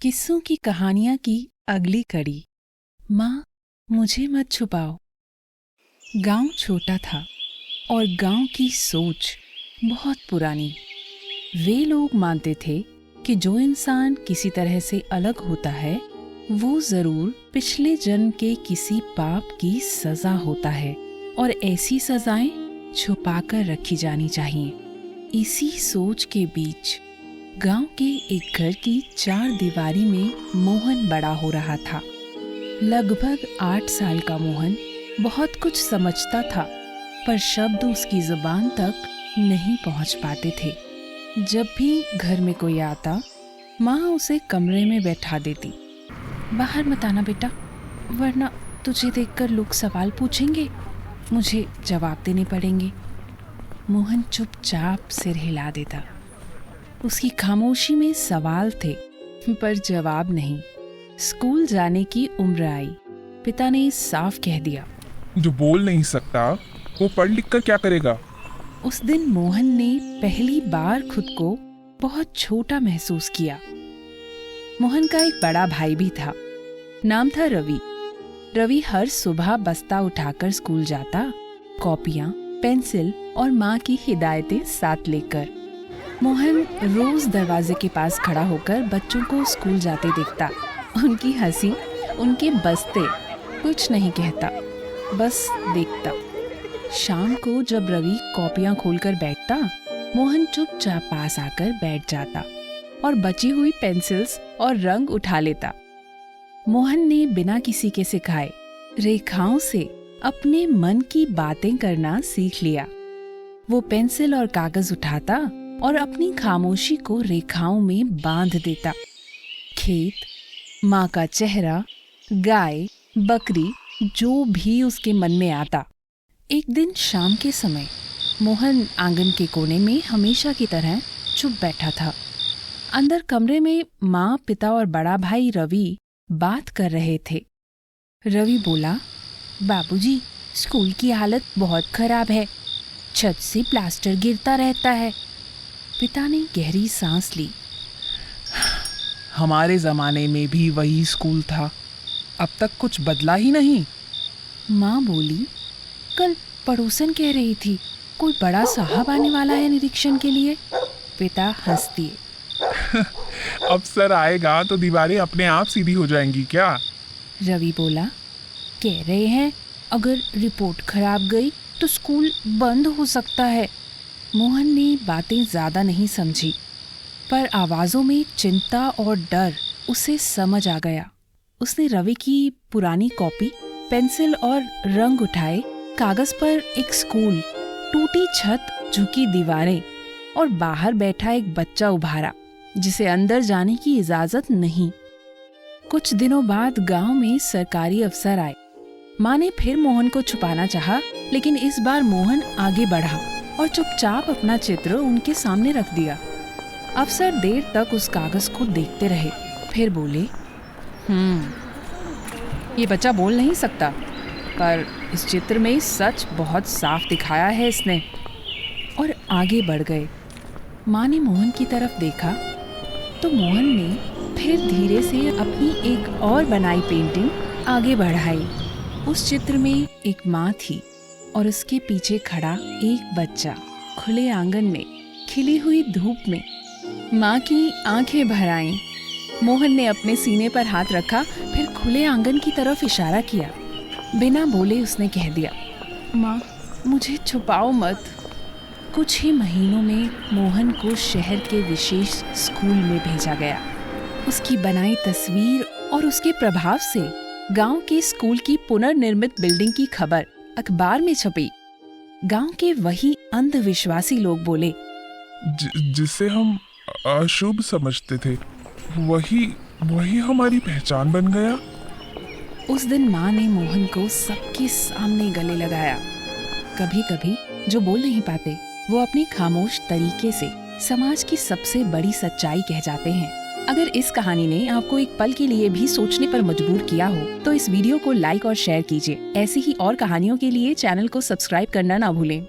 किस्सों की कहानियां की अगली कड़ी। माँ, मुझे मत छुपाओ। गांव छोटा था और गांव की सोच बहुत पुरानी। वे लोग मानते थे कि जो इंसान किसी तरह से अलग होता है वो जरूर पिछले जन्म के किसी पाप की सजा होता है और ऐसी सजाएं छुपाकर रखी जानी चाहिए। इसी सोच के बीच गांव के एक घर की 4 दीवारी में मोहन बड़ा हो रहा था। लगभग 8 साल का मोहन बहुत कुछ समझता था, पर शब्द उसकी जुबान तक नहीं पहुंच पाते थे। जब भी घर में कोई आता, माँ उसे कमरे में बैठा देती। बाहर मत आना बेटा, वरना तुझे देखकर लोग सवाल पूछेंगे, मुझे जवाब देने पड़ेंगे। मोहन चुपचाप सिर हिला देता। उसकी खामोशी में सवाल थे पर जवाब नहीं। स्कूल जाने की उम्र आई। पिता ने साफ कह दिया, जो बोल नहीं सकता वो पढ़ लिख कर क्या करेगा। उस दिन मोहन ने पहली बार खुद को बहुत छोटा महसूस किया। मोहन का एक बड़ा भाई भी था। नाम था रवि। रवि हर सुबह बस्ता उठाकर स्कूल जाता, कॉपियां, पेंसिल और माँ की हिदायतें साथ लेकर। मोहन रोज दरवाजे के पास खड़ा होकर बच्चों को स्कूल जाते देखता। उनकी हंसी, उनके बस्ते, कुछ नहीं कहता, बस देखता। शाम को जब रवि कॉपियां खोलकर बैठता, मोहन चुपचाप पास आकर बैठ जाता और बची हुई पेंसिल्स और रंग उठा लेता। मोहन ने बिना किसी के सिखाए रेखाओं से अपने मन की बातें करना सीख लिया। वो पेंसिल और कागज उठाता और अपनी खामोशी को रेखाओं में बांध देता। खेत, माँ का चेहरा, गाय, बकरी, जो भी उसके मन में आता। एक दिन शाम के समय मोहन आंगन के कोने में हमेशा की तरह चुप बैठा था। अंदर कमरे में माँ, पिता और बड़ा भाई रवि बात कर रहे थे। रवि बोला, बाबूजी, स्कूल की हालत बहुत खराब है, छत से प्लास्टर गिरता रहता है। पिता ने गहरी सांस ली। हमारे जमाने में भी वही स्कूल था, अब तक कुछ बदला ही नहीं। माँ बोली, कल पड़ोसन कह रही थी कोई बड़ा साहब आने वाला है निरीक्षण के लिए। पिता हंस दिए। अफसर आएगा तो दीवारें अपने आप सीधी हो जाएंगी क्या? रवि बोला, कह रहे हैं अगर रिपोर्ट खराब गई तो स्कूल बंद हो सकता है। मोहन ने बातें ज्यादा नहीं समझी, पर आवाजों में चिंता और डर उसे समझ आ गया। उसने रवि की पुरानी कॉपी, पेंसिल और रंग उठाए। कागज पर एक स्कूल, टूटी छत, झुकी दीवारें और बाहर बैठा एक बच्चा उभारा जिसे अंदर जाने की इजाजत नहीं। कुछ दिनों बाद गांव में सरकारी अफसर आए। माँ ने फिर मोहन को छुपाना चाहा, लेकिन इस बार मोहन आगे बढ़ा और चुपचाप अपना चित्र उनके सामने रख दिया। अफसर देर तक उस कागज को देखते रहे, फिर बोले, ये बच्चा बोल नहीं सकता, पर इस चित्र में सच बहुत साफ दिखाया है इसने, और आगे बढ़ गए। माँ ने मोहन की तरफ देखा तो मोहन ने फिर धीरे से अपनी एक और बनाई पेंटिंग आगे बढ़ाई। उस चित्र में एक माँ थी और उसके पीछे खड़ा एक बच्चा, खुले आंगन में, खिली हुई धूप में। माँ की आंखें भर आईं। मोहन ने अपने सीने पर हाथ रखा, फिर खुले आंगन की तरफ इशारा किया। बिना बोले उसने कह दिया, माँ, मुझे छुपाओ मत। कुछ ही महीनों में मोहन को शहर के विशेष स्कूल में भेजा गया। उसकी बनाई तस्वीर और उसके प्रभाव से गांव के स्कूल की पुनर्निर्मित बिल्डिंग की खबर अखबार में छपी। गांव के वही अंधविश्वासी लोग बोले, जिसे हम अशुभ समझते थे वही हमारी पहचान बन गया। उस दिन माँ ने मोहन को सबके सामने गले लगाया। कभी कभी जो बोल नहीं पाते वो अपने खामोश तरीके से समाज की सबसे बड़ी सच्चाई कह जाते हैं। अगर इस कहानी ने आपको एक पल के लिए भी सोचने पर मजबूर किया हो तो इस वीडियो को लाइक और शेयर कीजिए। ऐसी ही और कहानियों के लिए चैनल को सब्सक्राइब करना ना भूलें।